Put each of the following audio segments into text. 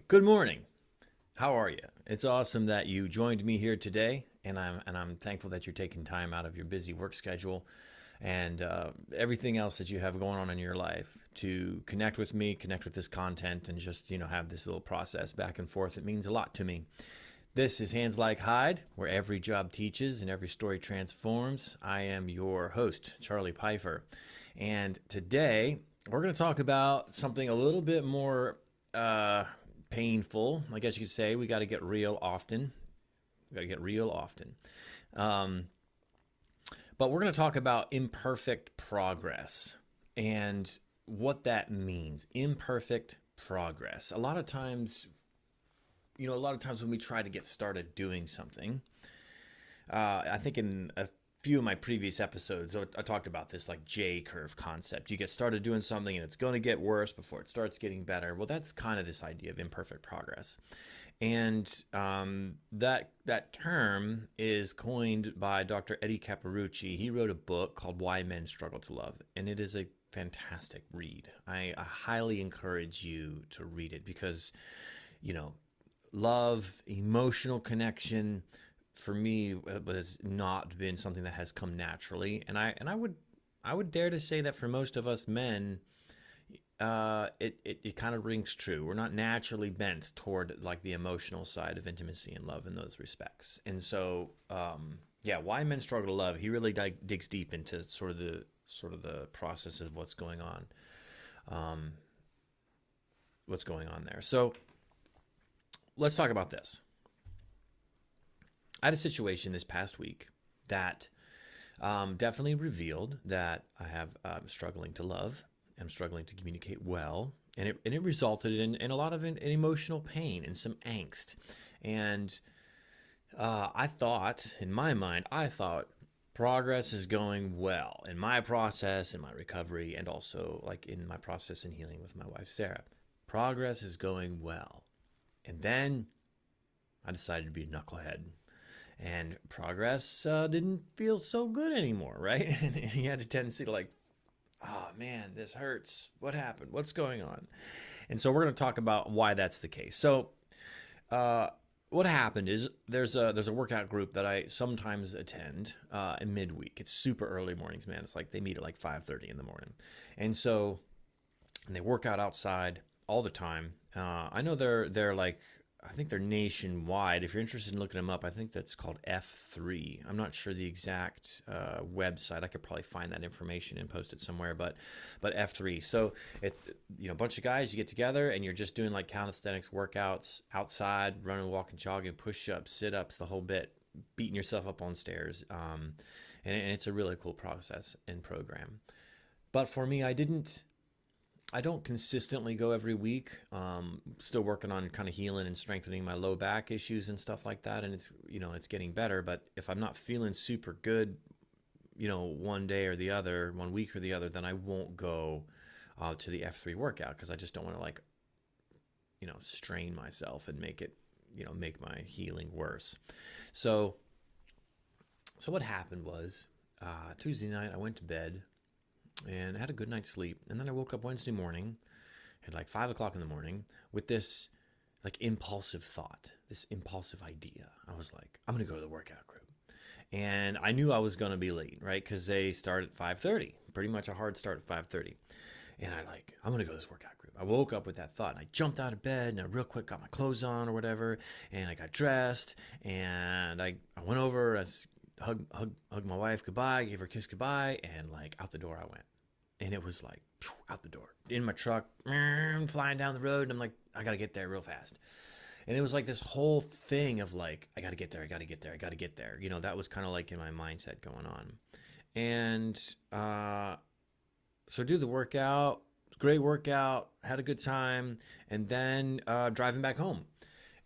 Good morning. How are you? It's awesome that you joined me here today, and I'm thankful that you're taking time out of your busy work schedule and everything else that you have going on in your life to connect with me, connect with this content, and just have this little process back and forth. It means a lot to me. This is Hands Like Hide, where every job teaches and every story transforms. I am your host, Charlie Pfeiffer, and today we're going to talk about something a little bit more uh, painful. I guess you could say we got to get real often. We got to get real often. Um, but we're going to talk about imperfect progress and what that means. Imperfect progress. A lot of times when we try to get started doing something, I think in a few of my previous episodes, I talked about this like J curve concept. You get started doing something and it's going to get worse before it starts getting better. Well, that's kind of this idea of imperfect progress. And that term is coined by Dr. Eddie Caparucci. He wrote a book called Why Men Struggle to Love, and it is a fantastic read. I highly encourage you to read it because, you know, love, emotional connection, for me has not been something that has come naturally, and I would dare to say that for most of us men, it kind of rings true. We're not naturally bent toward like the emotional side of intimacy and love in those respects, and so yeah, why men struggle to love. He really digs deep into sort of the process of um, what's going on there. So let's talk about this. I had a situation this past week that definitely revealed that I have struggling to love. I'm struggling to communicate well, and it resulted in a lot of emotional pain and some angst. And I thought, in my mind, progress is going well in my process, in my recovery, and also like in my process in healing with my wife Sarah. Progress is going well, and then I decided to be a knucklehead, and progress didn't feel so good anymore, right? And he had a tendency to like, oh man, this hurts. What happened? What's going on? And so we're going to talk about why that's the case. So, uh, what happened is there's a workout group that I sometimes attend in midweek. It's super early mornings, man. It's like they meet at like 5:30 in the morning, and so and they work out outside all the time. I know they're like, I think they're nationwide. If you're interested in looking them up, I think that's called F3. I'm not sure the exact website. I could probably find that information and post it somewhere, but F3. So it's a bunch of guys, you get together and you're just doing like calisthenics workouts outside, running, walking, jogging, push-ups, sit-ups, the whole bit, beating yourself up on stairs. And it's a really cool process and program. But for me, I don't consistently go every week. Still working on kind of healing and strengthening my low back issues and stuff like that. And it's getting better. But if I'm not feeling super good, one day or the other, one week or the other, then I won't go to the F3 workout because I just don't want to like, strain myself and make my healing worse. So, so what happened was Tuesday night I went to bed and I had a good night's sleep. And then I woke up Wednesday morning at like 5 o'clock in the morning with this like impulsive thought, this impulsive idea. I was like, I'm going to go to the workout group. And I knew I was going to be late, right? Because they start at 5:30, pretty much a hard start at 5:30. And I'm going to go to this workout group. I woke up with that thought and I jumped out of bed and I real quick got my clothes on or whatever. And I got dressed and I went over, hugged my wife goodbye, gave her a kiss goodbye, and like out the door I went. And it was like out the door in my truck, flying down the road. And I'm like, I got to get there real fast. And it was like this whole thing of like, I got to get there. I got to get there. I got to get there. That was kind of like in my mindset going on. And so do the workout, great workout, had a good time. And then driving back home.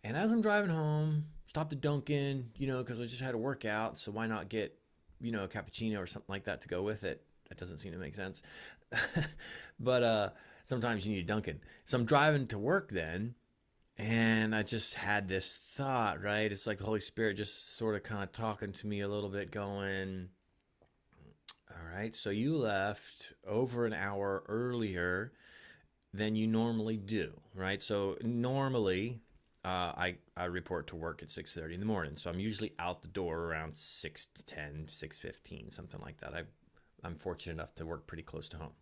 And as I'm driving home, stopped at Dunkin', because I just had a workout. So why not get, a cappuccino or something like that to go with it? That doesn't seem to make sense. But sometimes you need a Dunkin'. So I'm driving to work then, and I just had this thought, right? It's like the Holy Spirit just sort of kind of talking to me a little bit, going, all right, so you left over an hour earlier than you normally do, right? So normally, I report to work at 6:30 in the morning, so I'm usually out the door around 6 to 10, 6:15, something like that. I'm fortunate enough to work pretty close to home,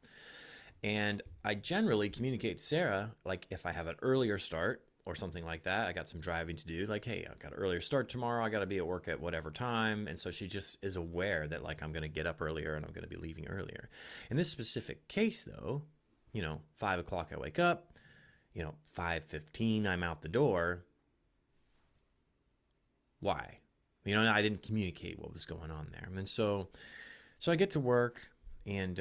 and I generally communicate to Sarah, like if I have an earlier start or something like that, I got some driving to do, like, hey, I got an earlier start tomorrow, I got to be at work at whatever time. And so she just is aware that, like, I'm going to get up earlier and I'm going to be leaving earlier. In this specific case, though, 5 o'clock I wake up, 5:15 I'm out the door. Why? I didn't communicate what was going on there. And so I get to work and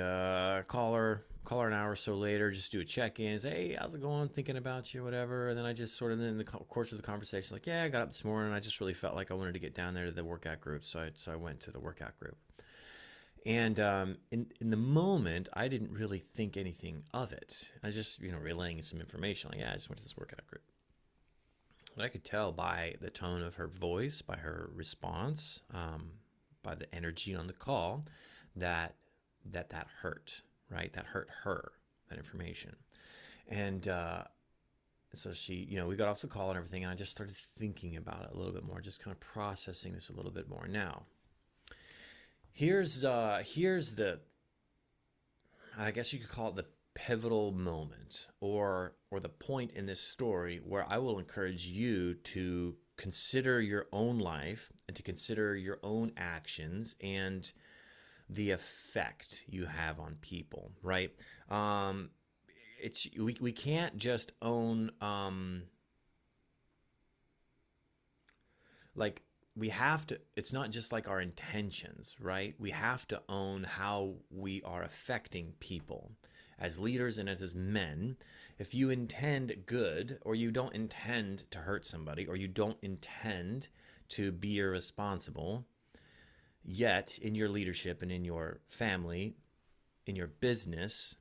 call her an hour or so later, just do a check-in, say, hey, how's it going, thinking about you, whatever. And then I just sort of, in the course of the conversation, like, yeah, I got up this morning, I just really felt like I wanted to get down there to the workout group, so I went to the workout group. And in the moment, I didn't really think anything of it. I was just, relaying some information, like, yeah, I just went to this workout group. But I could tell by the tone of her voice, by her response, by the energy on the call, that hurt, right? That hurt her, that information. And so she, we got off the call and everything, and I just started thinking about it a little bit more, just kind of processing this a little bit more. Now, here's the, I guess you could call it the pivotal moment, or the point in this story where I will encourage you to consider your own life and to consider your own actions and the effect you have on people, right? We can't just own, like, we have to, it's not just like our intentions, right? We have to own how we are affecting people as leaders and as men. If you intend good, or you don't intend to hurt somebody, or you don't intend to be irresponsible, yet in your leadership and in your family, in your business,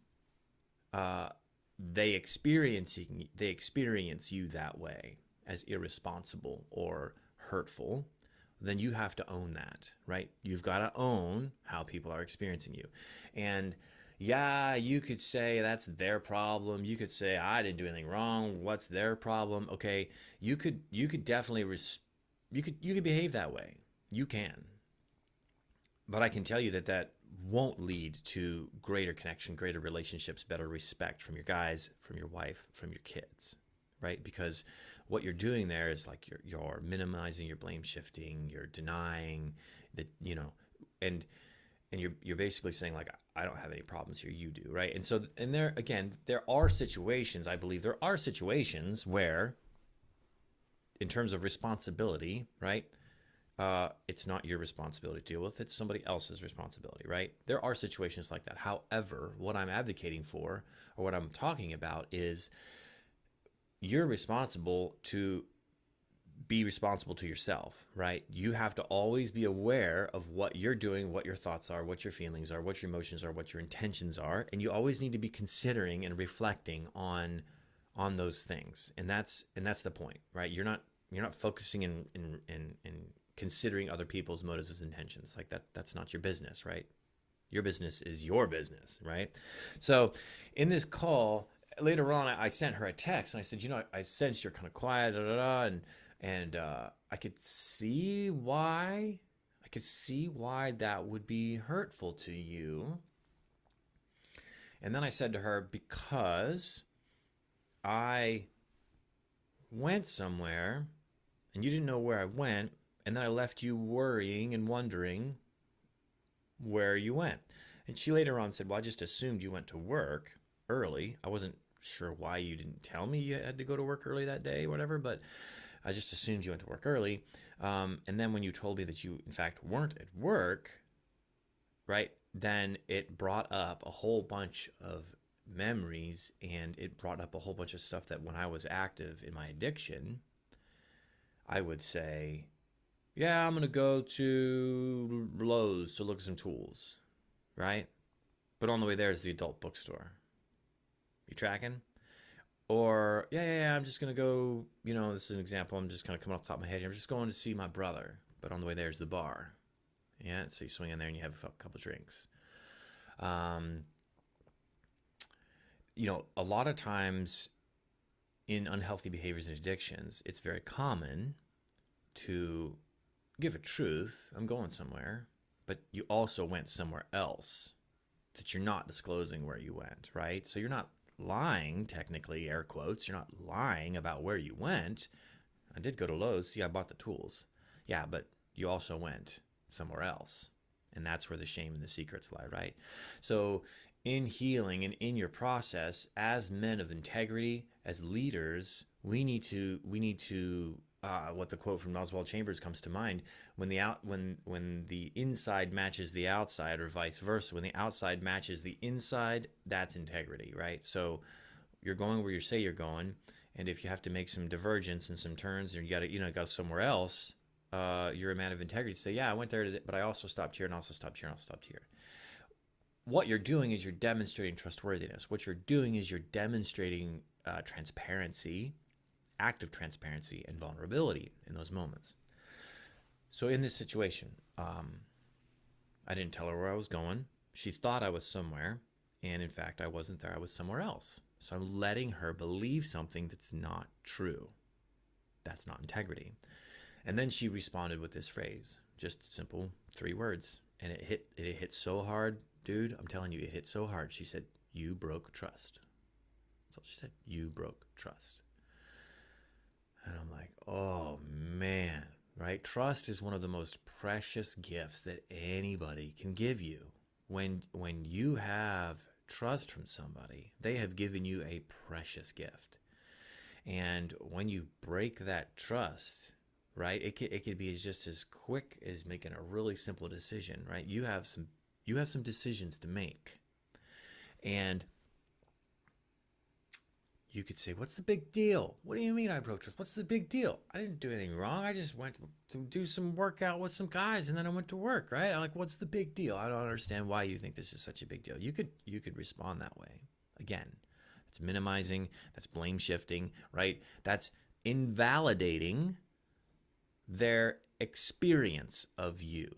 they experience you that way, as irresponsible or hurtful, then you have to own that, right? You've got to own how people are experiencing you. And yeah, you could say that's their problem. You could say, I didn't do anything wrong. What's their problem? Okay, you could definitely you could behave that way. You can. But I can tell you that won't lead to greater connection, greater relationships, better respect from your guys, from your wife, from your kids, right? Because what you're doing there is like you're minimizing, you're blame shifting, you're denying that, and you're basically saying, like, I don't have any problems here, you do, right? And so, and there again, there are situations, I believe there are situations where, in terms of responsibility, right? It's not your responsibility to deal with, it's somebody else's responsibility, right? There are situations like that. However, what I'm advocating for, or what I'm talking about, is you're responsible to be responsible to yourself, right? You have to always be aware of what you're doing, what your thoughts are, what your feelings are, what your emotions are, what your intentions are, and you always need to be considering and reflecting on those things. And that's the point, right? You're not focusing in considering other people's motives and intentions. Like that's not your business, right? Your business is your business, right? So in this call later on, I sent her a text and I said, I sense you're kind of quiet, and I could see why that would be hurtful to you. And then I said to her, because I went somewhere and you didn't know where I went, and then I left you worrying and wondering where you went. And she later on said, well, I just assumed you went to work early. I wasn't sure why you didn't tell me you had to go to work early that day or whatever, but I just assumed you went to work early. And then when you told me that you, in fact, weren't at work, right, then it brought up a whole bunch of memories, and it brought up a whole bunch of stuff that when I was active in my addiction, I would say, yeah, I'm going to go to Lowe's to look at some tools, right? But on the way there is the adult bookstore. You tracking? Or, yeah, I'm just going to go, this is an example, I'm just kind of coming off the top of my head here. I'm just going to see my brother, but on the way there is the bar. Yeah, so you swing in there and you have a couple of drinks. a lot of times in unhealthy behaviors and addictions, it's very common to give a truth. I'm going somewhere, but you also went somewhere else that you're not disclosing where you went, right? So you're not lying, technically, air quotes. You're not lying about where you went. I did go to Lowe's. See, I bought the tools. Yeah, but you also went somewhere else. And that's where the shame and the secrets lie, right? So in healing and in your process, as men of integrity, as leaders, we need to what the quote from Oswald Chambers comes to mind: when the inside matches the outside, or vice versa. When the outside matches the inside, that's integrity, right? So you're going where you say you're going, and if you have to make some divergence and some turns, and you got to go somewhere else, you're a man of integrity. Say, yeah, I went there, but I also stopped here, and also stopped here, and also stopped here. What you're doing is you're demonstrating trustworthiness. What you're doing is you're demonstrating transparency, active transparency, and vulnerability in those moments. So in this situation, I didn't tell her where I was going. She thought I was somewhere, and in fact, I wasn't there. I was somewhere else. So I'm letting her believe something that's not true. That's not integrity. And then she responded with this phrase, just simple 3 words, and it hit so hard, dude. I'm telling you, it hit so hard. She said, "You broke trust." That's all she said. You broke trust. And I'm like, oh man, right? Trust is one of the most precious gifts that anybody can give you. When you have trust from somebody, they have given you a precious gift. And when you break that trust, right, it could be just as quick as making a really simple decision, right? You have some decisions to make. And you could say, what's the big deal? What do you mean I broke trust? What's the big deal? I didn't do anything wrong. I just went to do some workout with some guys, and then I went to work, right? I'm like, what's the big deal? I don't understand why you think this is such a big deal. You could respond that way. Again, that's minimizing, that's blame shifting, right? That's invalidating their experience of you.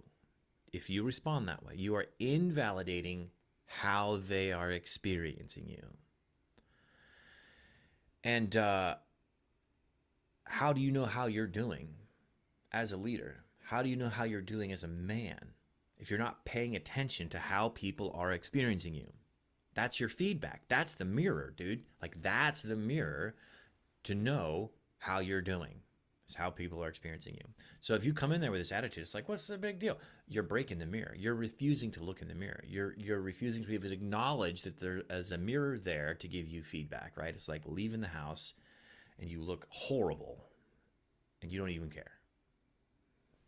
If you respond that way, you are invalidating how they are experiencing you. And how do you know how you're doing as a leader? How do you know how you're doing as a man if you're not paying attention to how people are experiencing you? That's your feedback. That's the mirror, dude. Like, that's the mirror to know how you're doing. It's how people are experiencing you. So if you come in there with this attitude, it's like, what's the big deal? You're breaking the mirror. You're refusing to look in the mirror. You're refusing to even acknowledge that there is a mirror there to give you feedback, right? It's like leaving the house and you look horrible and you don't even care.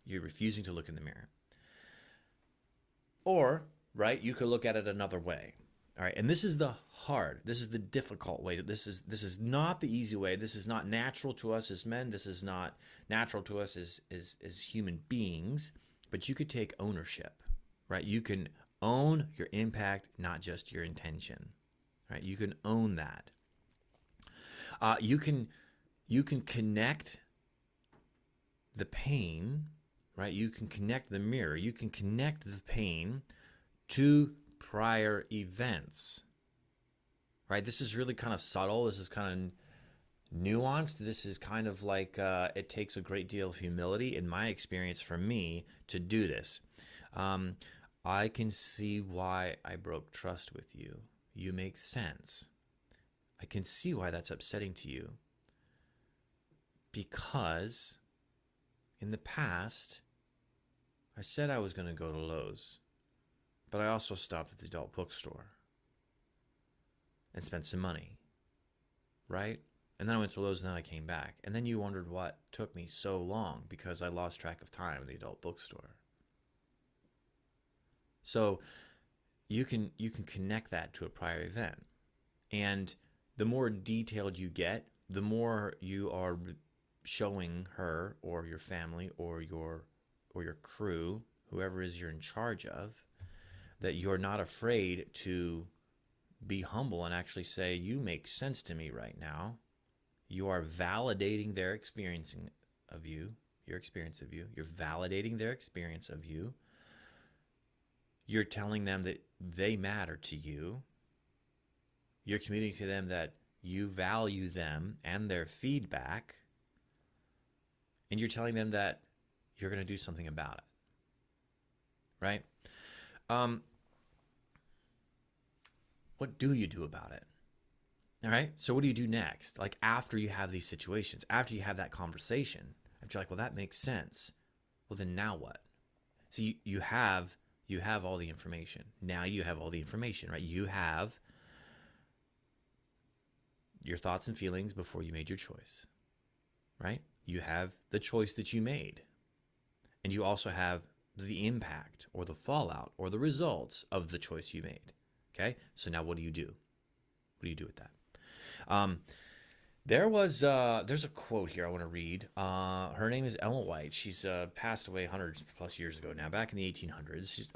You're refusing to look in the mirror. Or, right, you could look at it another way. All right, and this is the difficult way. This is not the easy way. This is not natural to us as men. This is not natural to us as human beings. But you could take ownership, right? You can own your impact, not just your intention, right? You can own that. You can connect the pain, right? You can connect the mirror. You can connect the pain to prior events, right? This is really kind of subtle. This is kind of nuanced. This is kind of like it takes a great deal of humility, in my experience, for me to do this. I can see why I broke trust with you. You make sense. I can see why that's upsetting to you, because in the past, I said I was going to go to Lowe's, but I also stopped at the adult bookstore and spent some money, right? And then I went to Lowe's and then I came back. And then you wondered what took me so long, because I lost track of time at the adult bookstore. So you can connect that to a prior event. And the more detailed you get, the more you are showing her or your family or your crew, whoever is you're in charge of, that you're not afraid to be humble and actually say, you make sense to me right now. You are validating their experience of you, your experience of you. You're validating their experience of you. You're telling them that they matter to you. You're communicating to them that you value them and their feedback, and you're telling them that you're going to do something about it, right? What do you do about it? All right. So what do you do next? Like after you have these situations, after you have that conversation, after you're like, well, that makes sense. Well, then now what? So you have all the information. Now you have all the information, right? You have your thoughts and feelings before you made your choice, right? You have the choice that you made. And you also have the impact or the fallout or the results of the choice you made. Okay. So now what do you do? What do you do with that? There's a quote here I want to read. Her name is Ellen White. She's passed away 100 plus years ago now, back in the 1800s. She's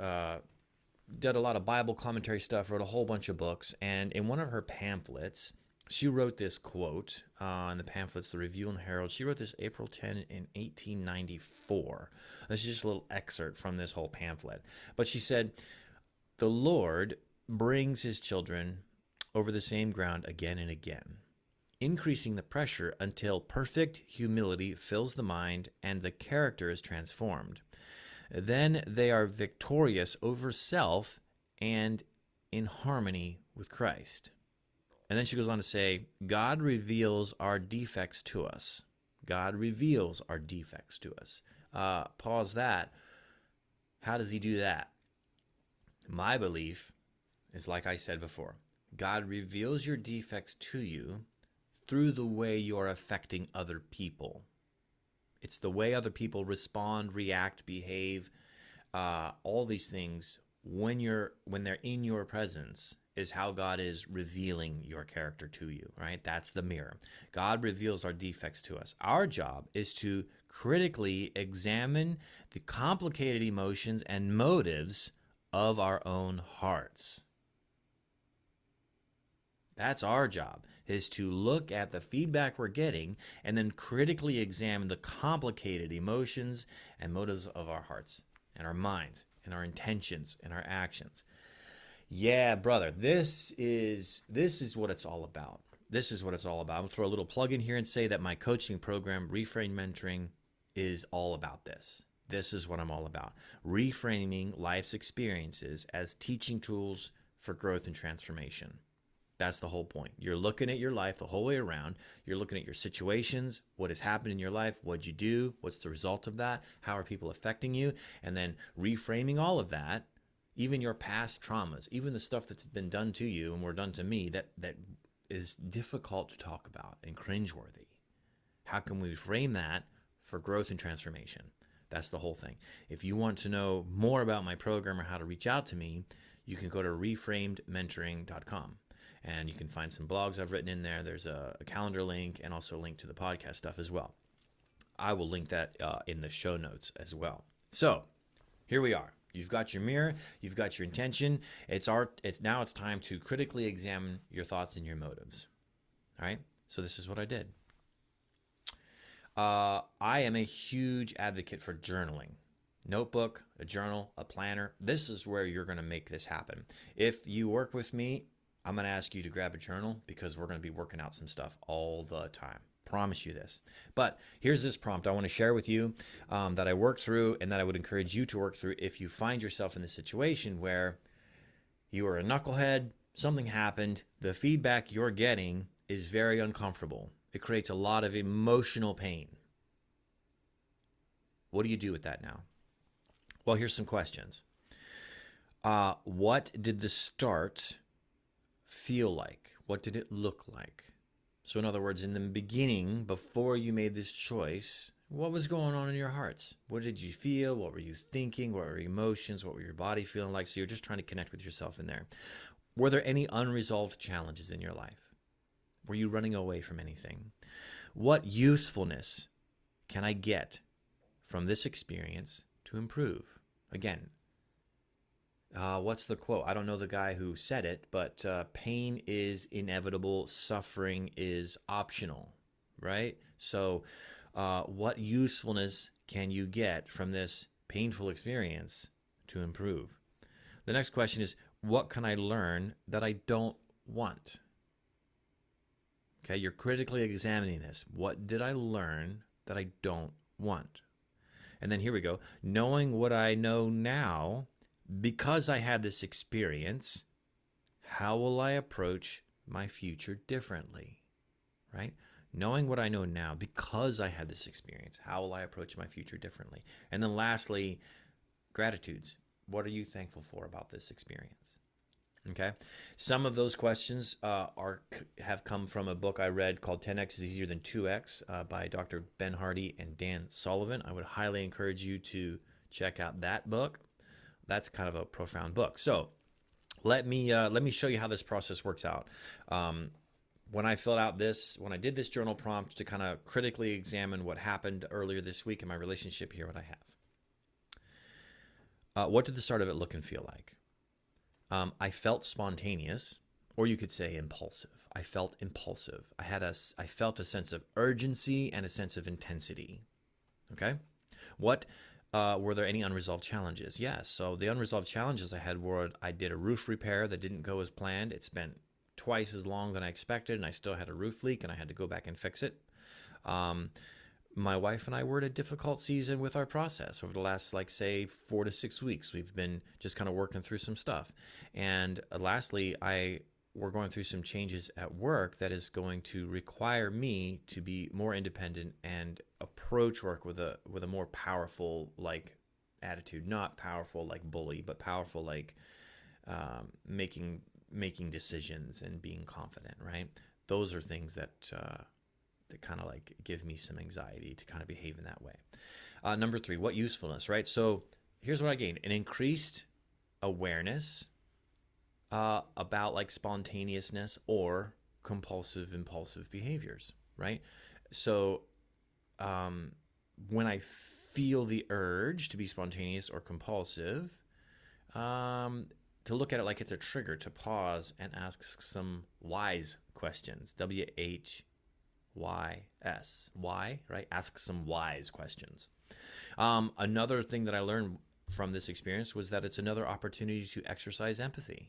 did a lot of Bible commentary stuff, wrote a whole bunch of books, and in one of her pamphlets, she wrote this quote in the pamphlets, the Review and Herald. She wrote this April 10 in 1894. This is just a little excerpt from this whole pamphlet. But she said, "The Lord brings his children over the same ground again and again, increasing the pressure until perfect humility fills the mind and the character is transformed. Then they are victorious over self and in harmony with Christ." And then she goes on to say, God reveals our defects to us. God reveals our defects to us. Pause that. How does he do that? My belief is, like I said before, God reveals your defects to you through the way you are affecting other people. It's the way other people respond, react, behave, all these things when they're in your presence is how God is revealing your character to you, right? That's the mirror. God reveals our defects to us. Our job is to critically examine the complicated emotions and motives of our own hearts. That's our job, is to look at the feedback we're getting and then critically examine the complicated emotions and motives of our hearts and our minds and our intentions and our actions. Yeah, brother, this is what it's all about. This is what it's all about. I'm going to throw a little plug in here and say that my coaching program, Reframing Mentoring, is all about this. This is what I'm all about. Reframing life's experiences as teaching tools for growth and transformation. That's the whole point. You're looking at your life the whole way around. You're looking at your situations, what has happened in your life, what'd you do, what's the result of that, how are people affecting you, and then reframing all of that, even your past traumas, even the stuff that's been done to you and were done to me that is difficult to talk about and cringeworthy. How can we frame that for growth and transformation? That's the whole thing. If you want to know more about my program or how to reach out to me, you can go to reframedmentoring.com. And you can find some blogs I've written in there. There's a calendar link and also a link to the podcast stuff as well. I will link that in the show notes as well. So here we are. You've got your mirror. You've got your intention. Now it's time to critically examine your thoughts and your motives. All right. So this is what I did. I am a huge advocate for journaling. Notebook, a journal, a planner. This is where you're going to make this happen. If you work with me, I'm going to ask you to grab a journal because we're going to be working out some stuff all the time. Promise you this. But here's this prompt I want to share with you that I worked through and that I would encourage you to work through if you find yourself in this situation where you are a knucklehead, something happened, the feedback you're getting is very uncomfortable. It creates a lot of emotional pain. What do you do with that now? Well, here's some questions. What did the start feel like? What did it look like? So in other words, in the beginning, before you made this choice, what was going on in your hearts? What did you feel? What were you thinking? What were your emotions? What were your body feeling like? So you're just trying to connect with yourself in there. Were there any unresolved challenges in your life? Were you running away from anything? What usefulness can I get from this experience to improve? Again, what's the quote? I don't know the guy who said it, but pain is inevitable, suffering is optional, right? So what usefulness can you get from this painful experience to improve? The next question is, what can I learn that I don't want? Okay, you're critically examining this. What did I learn that I don't want? And then here we go. Knowing what I know now, because I had this experience, how will I approach my future differently? Right? Knowing what I know now, because I had this experience, how will I approach my future differently? And then lastly, gratitudes. What are you thankful for about this experience? Okay. Some of those questions have come from a book I read called 10X is Easier Than 2X by Dr. Ben Hardy and Dan Sullivan. I would highly encourage you to check out that book. That's kind of a profound book. So let me show you how this process works out. When I did this journal prompt to kind of critically examine what happened earlier this week in my relationship, here what I have. What did the start of it look and feel like? I felt spontaneous, or you could say impulsive. I felt impulsive. I felt a sense of urgency and a sense of intensity. Okay? What were there any unresolved challenges? Yes. So the unresolved challenges I had were I did a roof repair that didn't go as planned. It spent twice as long than I expected, and I still had a roof leak, and I had to go back and fix it. My wife and I were at a difficult season with our process over the last, say, 4 to 6 weeks. We've been just kind of working through some stuff. And lastly, we're going through some changes at work that is going to require me to be more independent and approach work with a more powerful, attitude. Not powerful like bully, but powerful like making decisions and being confident, right? Those are things that kind of give me some anxiety to kind of behave in that way. Number 3, what usefulness, right? So here's what I gained: an increased awareness about spontaneousness or impulsive behaviors, right? So when I feel the urge to be spontaneous or compulsive, to look at it like it's a trigger, to pause and ask some wise questions. WHYS. Why, right? Ask some wise questions. Another thing that I learned from this experience was that it's another opportunity to exercise empathy,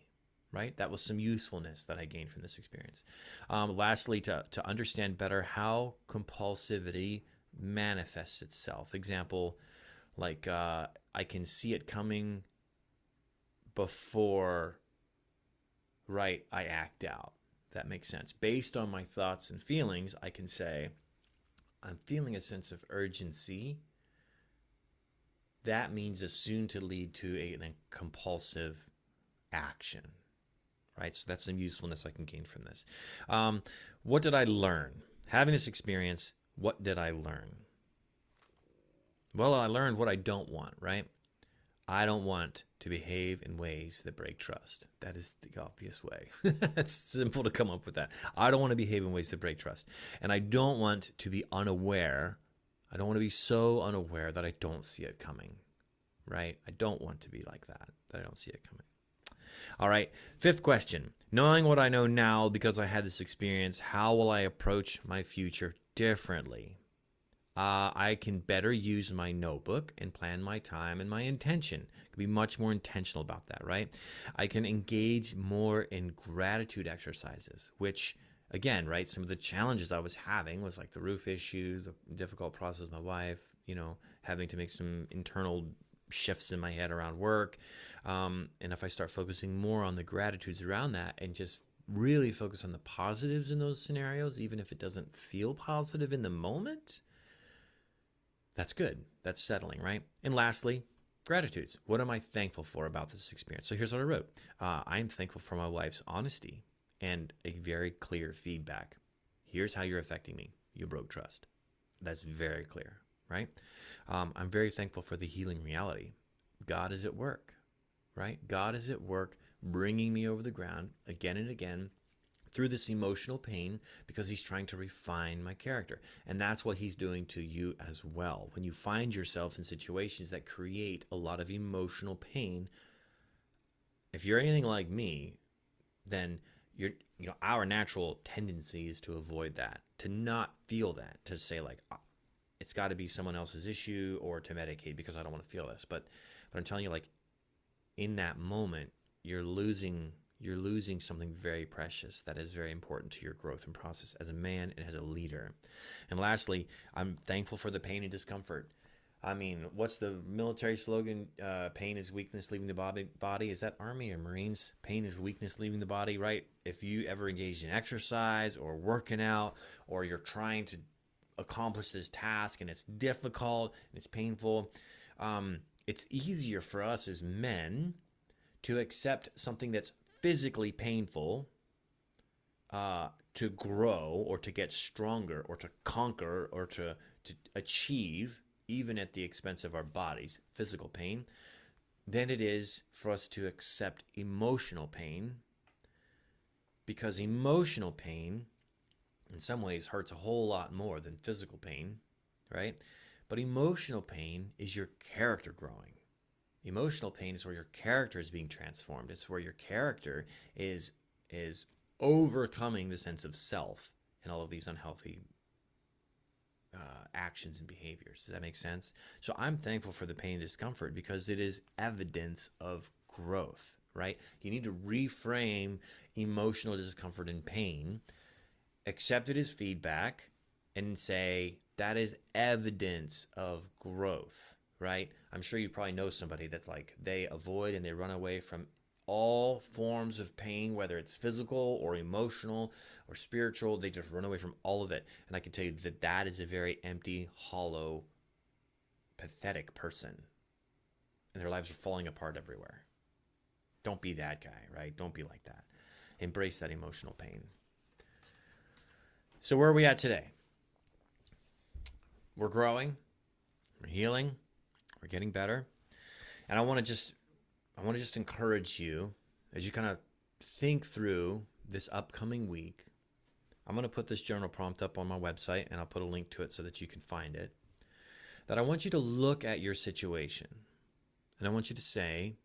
right? That was some usefulness that I gained from this experience. Lastly, to understand better how compulsivity manifests itself. Example, I can see it coming before, right, I act out. That makes sense. Based on my thoughts and feelings, I can say, I'm feeling a sense of urgency. That means it's soon to lead to a compulsive action, right? So that's some usefulness I can gain from this. What did I learn? Having this experience, what did I learn? Well, I learned what I don't want, right? I don't want to behave in ways that break trust. That is the obvious way. It's simple to come up with that. I don't want to behave in ways that break trust. And I don't want to be unaware. I don't want to be so unaware that I don't see it coming, right? I don't want to be like that I don't see it coming. All right, 5th question. Knowing what I know now because I had this experience, how will I approach my future differently? I can better use my notebook and plan my time and my intention. I can be much more intentional about that, right? I can engage more in gratitude exercises, which, again, right, some of the challenges I was having was like the roof issue, the difficult process with my wife, having to make some internal shifts in my head around work. And if I start focusing more on the gratitudes around that and just really focus on the positives in those scenarios, even if it doesn't feel positive in the moment, that's good. That's settling, right? And lastly, gratitudes. What am I thankful for about this experience? So here's what I wrote. I'm thankful for my wife's honesty and a very clear feedback. Here's how you're affecting me. You broke trust. That's very clear, right? I'm very thankful for the healing reality. God is at work, right? God is at work bringing me over the ground again and again through this emotional pain because he's trying to refine my character. And that's what he's doing to you as well. When you find yourself in situations that create a lot of emotional pain, if you're anything like me, then our natural tendency is to avoid that, to not feel that, to say it's got to be someone else's issue or to medicate because I don't want to feel this. But I'm telling you, in that moment, you're losing you're losing something very precious that is very important to your growth and process as a man and as a leader. And lastly, I'm thankful for the pain and discomfort. I mean, what's the military slogan? Pain is weakness leaving the body. Is that Army or Marines? Pain is weakness leaving the body, right? If you ever engage in exercise or working out, or you're trying to accomplish this task and it's difficult and it's painful, it's easier for us as men to accept something that's physically painful, to grow or to get stronger or to conquer or to achieve, even at the expense of our bodies, physical pain, than it is for us to accept emotional pain, because emotional pain in some ways hurts a whole lot more than physical pain, right? But emotional pain is your character growing. Emotional pain is where your character is being transformed. It's where your character is overcoming the sense of self and all of these unhealthy actions and behaviors. Does that make sense? So I'm thankful for the pain and discomfort because it is evidence of growth, right? You need to reframe emotional discomfort and pain, accept it as feedback, and say that is evidence of growth, right? I'm sure you probably know somebody that like they avoid and they run away from all forms of pain, whether it's physical or emotional or spiritual. They just run away from all of it. And I can tell you that that is a very empty, hollow, pathetic person. And their lives are falling apart everywhere. Don't be that guy, right? Don't be like that. Embrace that emotional pain. So where are we at today? We're growing. We're healing. We're getting better. And I want to just encourage you as you kind of think through this upcoming week. I'm going to put this journal prompt up on my website, and I'll put a link to it so that you can find it. That I want you to look at your situation, and I want you to say,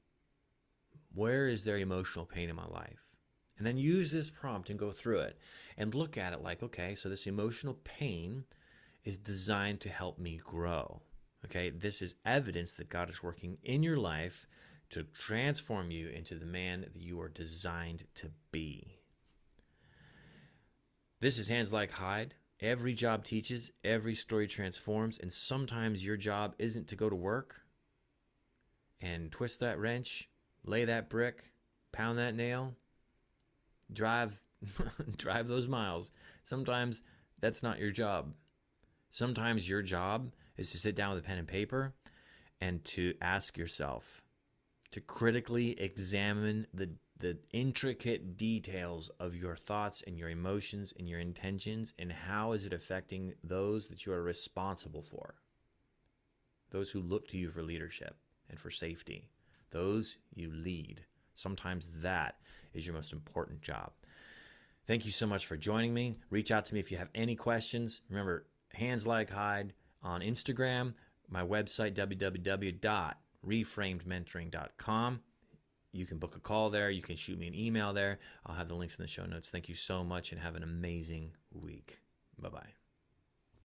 where is there emotional pain in my life? And then use this prompt and go through it and look at it like, okay, so this emotional pain is designed to help me grow. Okay, this is evidence that God is working in your life to transform you into the man that you are designed to be. This is Hands Like Hide. Every job teaches, every story transforms, and sometimes your job isn't to go to work and twist that wrench, lay that brick, pound that nail, drive those miles. Sometimes that's not your job. Sometimes your job is to sit down with a pen and paper and to ask yourself, to critically examine the intricate details of your thoughts and your emotions and your intentions, and how is it affecting those that you are responsible for, those who look to you for leadership and for safety, those you lead. Sometimes that is your most important job. Thank you so much for joining me. Reach out to me if you have any questions. Remember, Hands Like Hide on Instagram, my website, www.reframedmentoring.com. You can book a call there. You can shoot me an email there. I'll have the links in the show notes. Thank you so much and have an amazing week. Bye-bye.